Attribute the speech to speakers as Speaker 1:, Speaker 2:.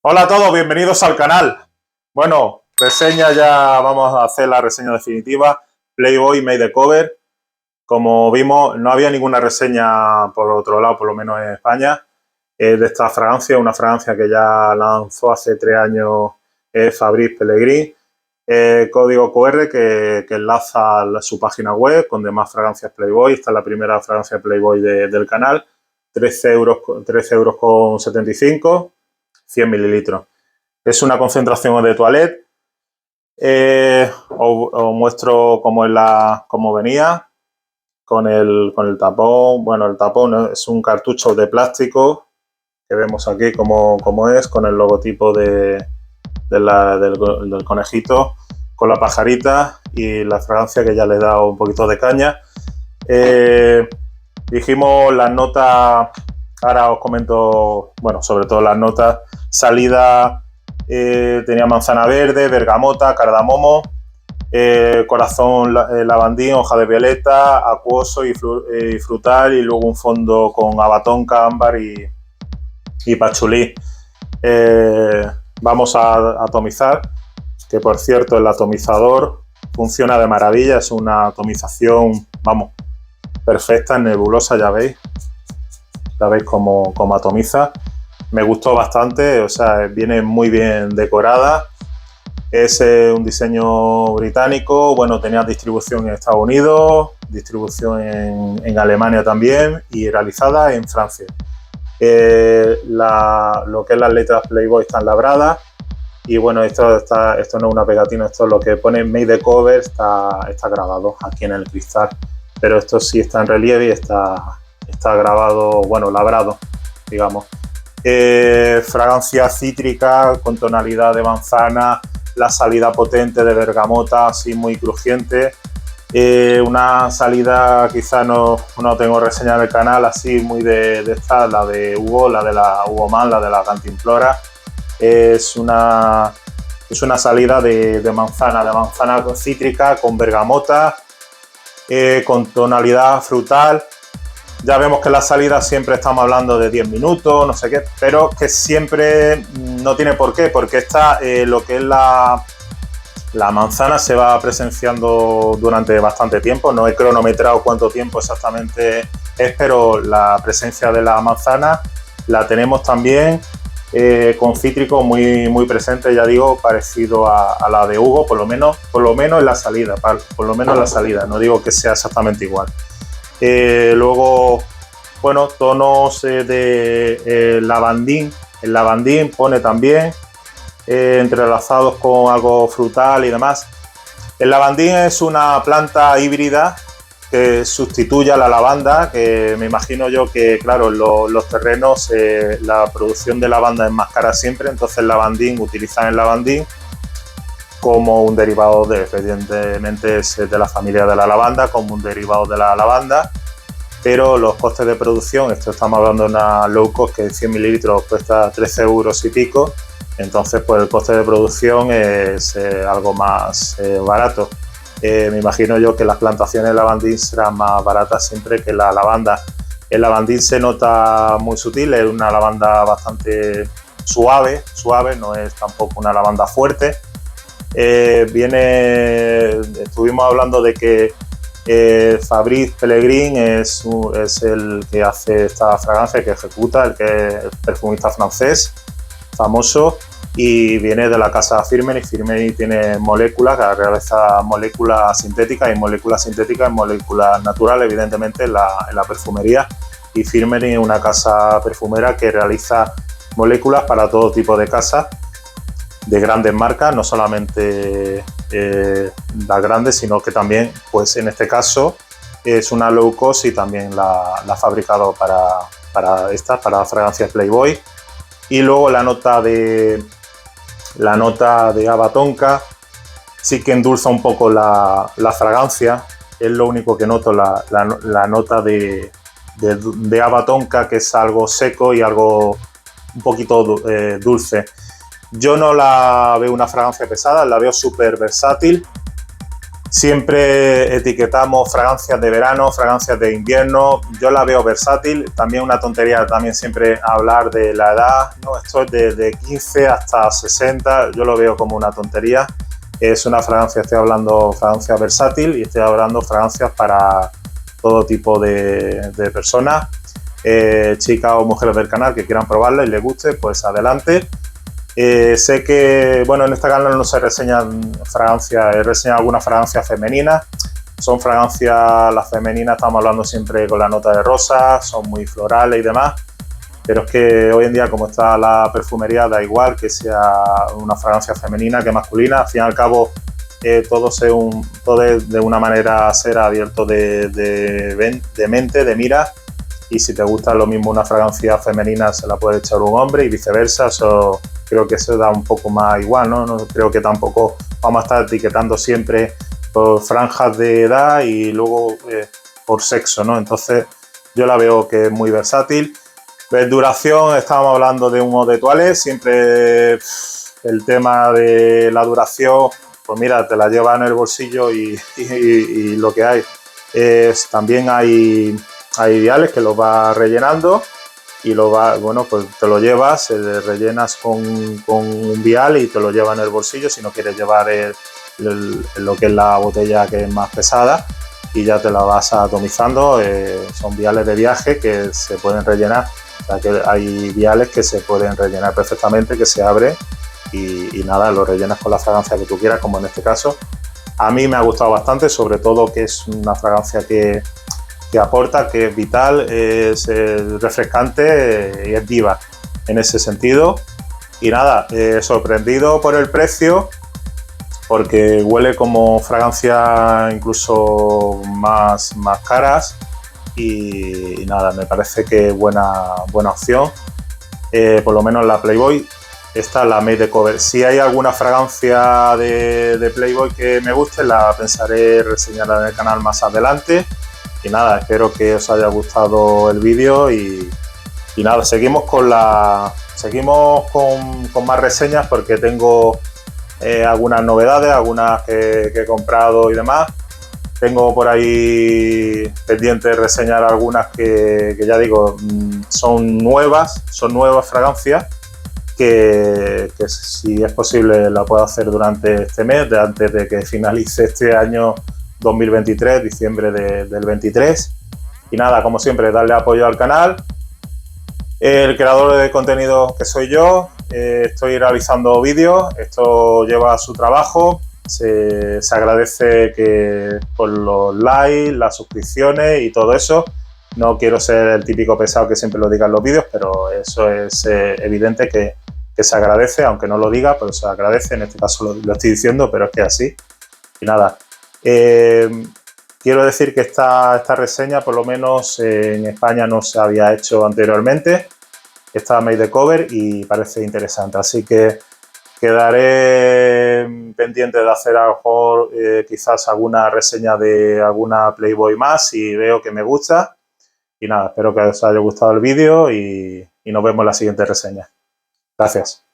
Speaker 1: Hola a todos, bienvenidos al canal. Bueno, reseña ya, vamos a hacer la reseña definitiva. Playboy Made the Cover. Como vimos, no había ninguna reseña por otro lado, por lo menos en España, de esta fragancia, una fragancia que ya lanzó hace 3 años Fabrice Pellegrin. Código QR que enlaza su página web con demás fragancias Playboy. Esta es la primera fragancia Playboy del canal. 13 euros con 75, 100 mililitros. Es una concentración de toilette. Os muestro cómo venía con el tapón. Bueno, el tapón es un cartucho de plástico que vemos aquí como es, con el logotipo del conejito, con la pajarita y la fragancia que ya le da un poquito de caña. Dijimos las notas, ahora os comento, bueno, sobre todo las notas. Salida, tenía manzana verde, bergamota, cardamomo, corazón lavandín, hoja de violeta, acuoso y frutal, y luego un fondo con abatonca, ámbar y pachulí. Vamos a atomizar, que por cierto el atomizador funciona de maravilla, es una atomización, vamos, perfecta, nebulosa, ya veis cómo atomiza. Me gustó bastante, o sea, viene muy bien decorada. Es un diseño británico, bueno, tenía distribución en Estados Unidos, distribución en Alemania también y realizada en Francia. Lo que es las letras Playboy están labradas y bueno, esto no es una pegatina, esto es lo que pone Made the Cover, está grabado aquí en el cristal, pero esto sí está en relieve y está grabado, bueno, labrado, digamos. Fragancia cítrica con tonalidad de manzana, la salida potente de bergamota, así muy crujiente. Una salida, quizá no tengo reseña en el canal, así muy de esta, la de Hugo, la de la Hugo Man, la de la Cantimplora. Es una salida de manzana cítrica con bergamota, con tonalidad frutal. Ya vemos que la salida siempre estamos hablando de 10 minutos, no sé qué, pero que siempre no tiene por qué, porque lo que es la manzana se va presenciando durante bastante tiempo. No he cronometrado cuánto tiempo exactamente es, pero la presencia de la manzana la tenemos también con cítrico muy presente, ya digo, parecido a la de Hugo, por lo menos en la salida, no digo que sea exactamente igual. Luego, bueno, tonos de lavandín. El lavandín pone también entrelazados con algo frutal y demás. El lavandín es una planta híbrida que sustituye a la lavanda, que me imagino yo que, claro, en los terrenos la producción de lavanda es más cara siempre, entonces utilizan el lavandín como un derivado evidentemente es de la familia de la lavanda, como un derivado de la lavanda, pero los costes de producción, esto estamos hablando de una low cost que 100 mililitros cuesta 13 euros y pico, entonces pues el coste de producción es algo más barato. Me imagino yo que las plantaciones de lavandín serán más baratas siempre que la lavanda. El lavandín se nota muy sutil, es una lavanda bastante suave, no es tampoco una lavanda fuerte. Estuvimos hablando de que Fabrice Pellegrin es el que hace esta fragancia, que ejecuta, el que es perfumista francés famoso, y viene de la casa Firmenich. Firmenich tiene moléculas, que realiza moléculas sintéticas y moléculas naturales, evidentemente en la perfumería, y Firmenich es una casa perfumera que realiza moléculas para todo tipo de casas de grandes marcas, no solamente las grandes, sino que también, pues en este caso, es una low cost y también la ha fabricado para fragancias Playboy. Y luego la nota de abatonca sí que endulza un poco la fragancia, es lo único que noto, la nota de abatonca, que es algo seco y algo un poquito dulce. Yo no la veo una fragancia pesada, la veo súper versátil. Siempre etiquetamos fragancias de verano, fragancias de invierno. Yo la veo versátil. También una tontería también siempre hablar de la edad, ¿no? Esto es de 15 hasta 60. Yo lo veo como una tontería. Es una fragancia, estoy hablando fragancia versátil y estoy hablando fragancias para todo tipo de personas. Chicas o mujeres del canal que quieran probarla y les guste, pues adelante. Sé que, bueno, en este canal no se reseñan fragancias, he reseñado algunas fragancias femeninas. Son fragancias, las femeninas estamos hablando siempre con la nota de rosa, son muy florales y demás. Pero es que hoy en día, como está la perfumería, da igual que sea una fragancia femenina que masculina. Al fin y al cabo, todo es de una manera ser abierto de mente, de mira. Y si te gusta lo mismo una fragancia femenina, se la puede echar un hombre y viceversa. Eso creo que se da un poco más igual, ¿no? No creo que tampoco vamos a estar etiquetando siempre por franjas de edad y luego por sexo, ¿no? Entonces yo la veo que es muy versátil. De duración, estábamos hablando de un eau de toilette, siempre el tema de la duración, pues mira, te la llevas en el bolsillo y lo que hay es, también hay viales que los vas rellenando y pues te lo llevas, rellenas con un vial y te lo llevas en el bolsillo si no quieres llevar lo que es la botella que es más pesada y ya te la vas atomizando. Son viales de viaje que se pueden rellenar, o sea que hay viales que se pueden rellenar perfectamente, que se abren y nada, lo rellenas con la fragancia que tú quieras, como en este caso. A mí me ha gustado bastante, sobre todo que es una fragancia que aporta, que es vital, es refrescante y es viva en ese sentido. Y nada, sorprendido por el precio, porque huele como fragancia incluso más caras y nada, me parece que es buena opción. Por lo menos la Playboy, esta la Made de Cover. Si hay alguna fragancia de Playboy que me guste, la pensaré reseñarla en el canal más adelante. Y nada, espero que os haya gustado el vídeo y nada, seguimos con más reseñas porque tengo algunas novedades, algunas que he comprado y demás. Tengo por ahí pendiente de reseñar algunas que ya digo, son nuevas fragancias que si es posible la puedo hacer durante este mes, antes de que finalice este año 2023, diciembre del 23. Y nada, como siempre, darle apoyo al canal. El creador de contenido que soy yo, estoy realizando vídeos, esto lleva su trabajo, se agradece que por los likes, las suscripciones y todo eso. No quiero ser el típico pesado que siempre lo diga en los vídeos, pero eso es evidente que se agradece, aunque no lo diga, pero se agradece. En este caso lo estoy diciendo, pero es que es así. Y nada, quiero decir que esta reseña, por lo menos en España, no se había hecho anteriormente. Está Made de Cover y parece interesante, así que quedaré pendiente de hacer a lo mejor quizás alguna reseña de alguna Playboy más si veo que me gusta. Y nada, espero que os haya gustado el vídeo y nos vemos en la siguiente reseña. Gracias.